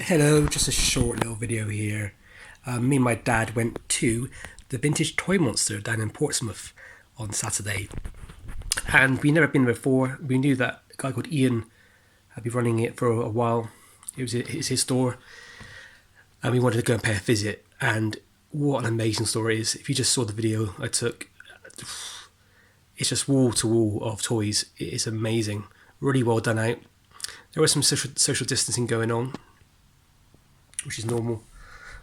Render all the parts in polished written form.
Hello, just a short little video here. Me and my dad went to the Vintage Toy Monster down in Portsmouth on Saturday, and we'd never been there before. We knew that a guy called Ian had been running it for a while. It's his store, and we wanted to go and pay a visit. And what an amazing store it is. If you just saw the video I took, it's just wall to wall of toys. It is amazing, really well done out. There was some social distancing going on, which is normal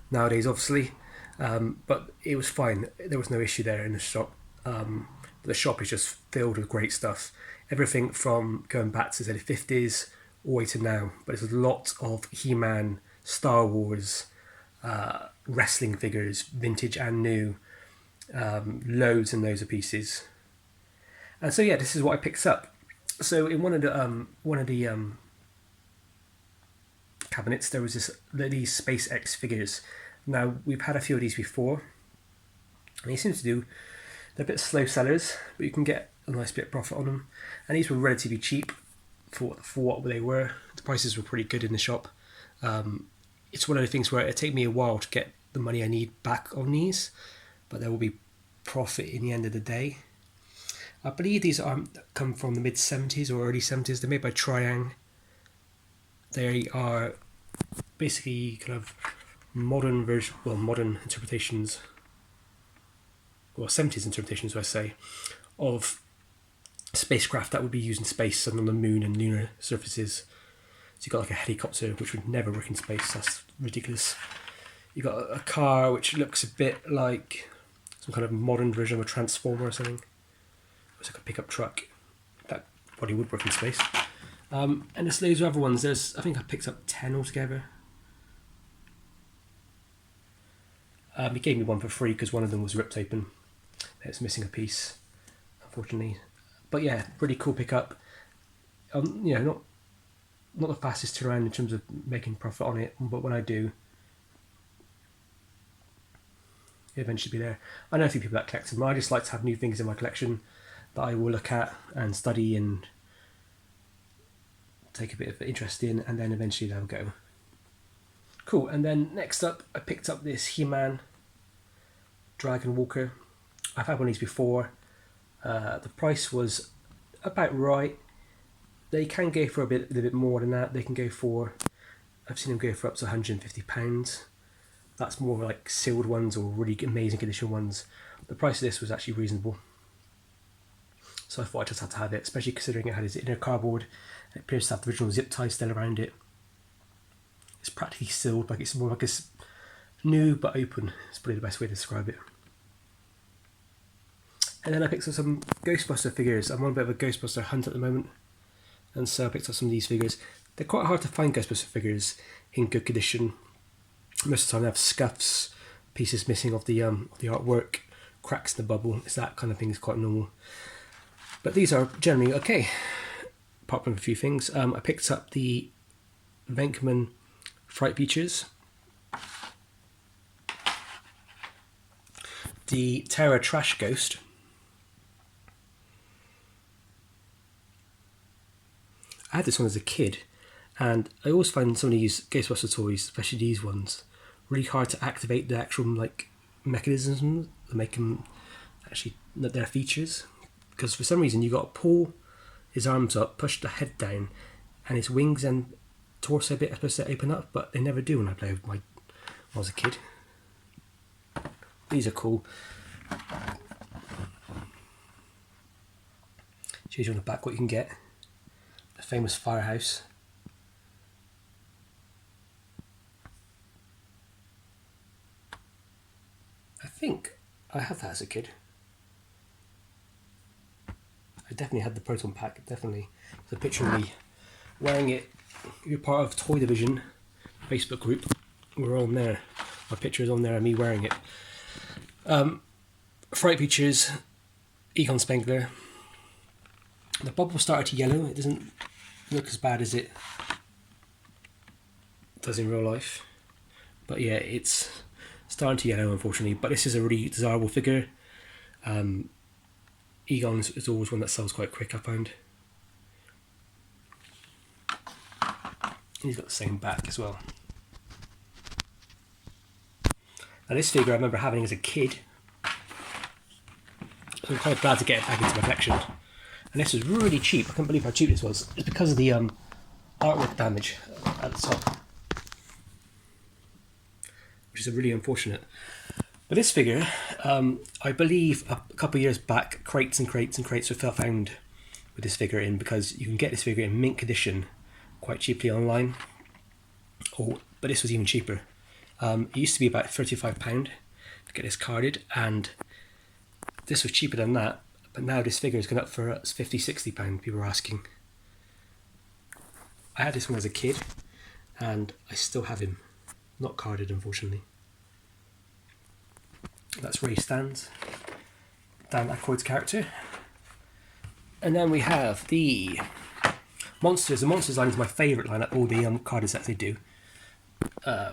nowadays, obviously, but it was fine. There was no issue there in the shop. The shop is just filled with great stuff. Everything from going back to the 50s all the way to now. But there's a lot of He-Man, Star Wars, wrestling figures, vintage and new, loads and loads of pieces. And so yeah, this is what I picked up. So in one of the cabinets, there was these SpaceX figures. Now, we've had a few of these before, and he seems to do, they're a bit slow sellers, but you can get a nice bit of profit on them. And these were relatively cheap for what they were. The prices were pretty good in the shop. It's one of the things where it'll take me a while to get the money I need back on these, but there will be profit in the end of the day. I believe these come from the mid-70s or early 70s. They're made by Triang. They are basically kind of modern interpretations, well, 70s interpretations, I say, of spacecraft that would be used in space and on the moon and lunar surfaces. So you've got like a helicopter, which would never work in space. That's ridiculous. You've got a car, which looks a bit like some kind of modern version of a transformer or something. It's like a pickup truck that probably would work in space. And there's loads of other ones. I think I picked up 10 altogether. He gave me one for free because one of them was ripped open. It's missing a piece, unfortunately. But yeah, pretty cool pickup. Not the fastest turnaround in terms of making profit on it, but when I do, it'll eventually be there. I know a few people that collect them. I just like to have new things in my collection that I will look at and study and take a bit of interest in, and then eventually they'll go. Cool. And then next up, I picked up this He-Man Dragon Walker. I've had one of these before. The price was about right. They can go for a little bit more than that. They can go for, I've seen them go for up to £150. That's more like sealed ones or really amazing condition ones. The price of this was actually reasonable, so I thought I just had to have it, especially considering it had its inner cardboard. It appears to have the original zip tie still around it. It's practically sealed, like it's more like it's new but open. It's probably the best way to describe it. And then I picked up some Ghostbuster figures. I'm on a bit of a Ghostbuster hunt at the moment, and so I picked up some of these figures. They're quite hard to find Ghostbuster figures in good condition. Most of the time they have scuffs, pieces missing of the artwork, cracks in the bubble. It's that kind of thing is quite normal. But these are generally okay, apart from a few things. I picked up the Venkman Fright Features, the Terror Trash Ghost, I had this one as a kid, and I always find some of these Ghostbuster toys, especially these ones, really hard to activate the actual mechanisms that make them actually their features. Because for some reason you got to pull his arms up, push the head down, and his wings and torso bit are supposed to open up, but they never do when I was a kid. These are cool. Shows you on the back what you can get. The famous firehouse. I think I had that as a kid. I definitely had the Proton Pack, definitely. There's a picture of me wearing it. You're part of Toy Division Facebook group. We're on there. My picture is on there of me wearing it. Fright Features, Egon Spengler. The bubble started to yellow. It doesn't look as bad as it does in real life. But yeah, it's starting to yellow, unfortunately. But this is a really desirable figure. Egon's is always one that sells quite quick, I found. He's got the same back as well. Now this figure I remember having as a kid. So I'm kind of glad to get it back into my collection. And this was really cheap. I can't believe how cheap this was. It's because of the artwork damage at the top, which is really unfortunate. But this figure, I believe a couple of years back, crates and crates and crates were found with this figure in, because you can get this figure in mint condition quite cheaply online. But this was even cheaper. It used to be about £35 to get this carded, and this was cheaper than that. But now this figure has gone up for £50–60, people are asking. I had this one as a kid, and I still have him. Not carded, unfortunately. That's where he stands. Dan Aykroyd's character. And then we have the monsters. The monsters line is my favourite line, all the carded sets they do.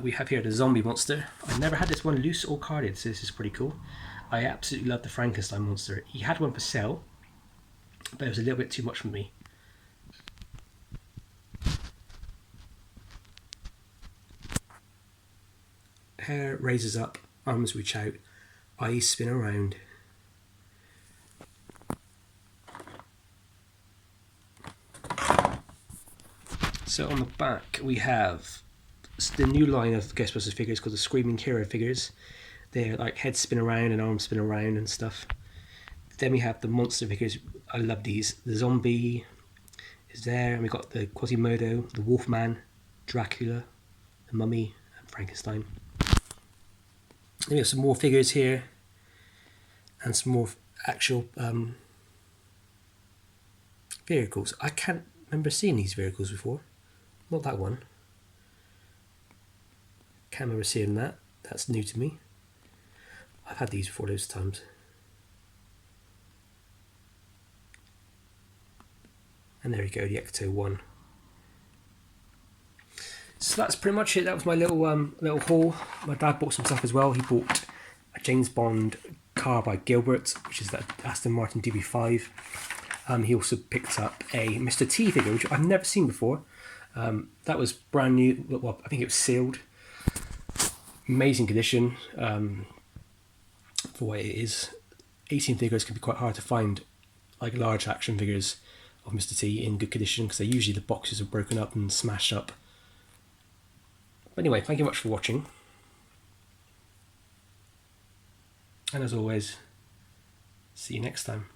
We have here the zombie monster. I never had this one loose or carded, so this is pretty cool. I absolutely love the Frankenstein monster. He had one for sale, but it was a little bit too much for me. Hair raises up, arms reach out, eyes spin around. So on the back we have the new line of Ghostbusters figures called the Screaming Hero figures. They're like heads spin around and arms spin around and stuff. Then we have the monster figures. I love these. The zombie is there, and we've got the Quasimodo, the Wolfman, Dracula, the Mummy, and Frankenstein. Then we have some more figures here, and some more actual vehicles. I can't remember seeing these vehicles before. Not that one. Can't remember seeing that. That's new to me. I've had these before those times. And there we go, the Ecto 1. So that's pretty much it. That was my little little haul. My dad bought some stuff as well. He bought a James Bond car by Gilbert, which is that Aston Martin DB5. He also picked up a Mr. T figure, which I've never seen before. That was brand new. Well, I think it was sealed. Amazing condition. For what it is. 18 figures can be quite hard to find, like large action figures of Mr. T in good condition, because usually the boxes are broken up and smashed up. But anyway, thank you much for watching. And as always, see you next time.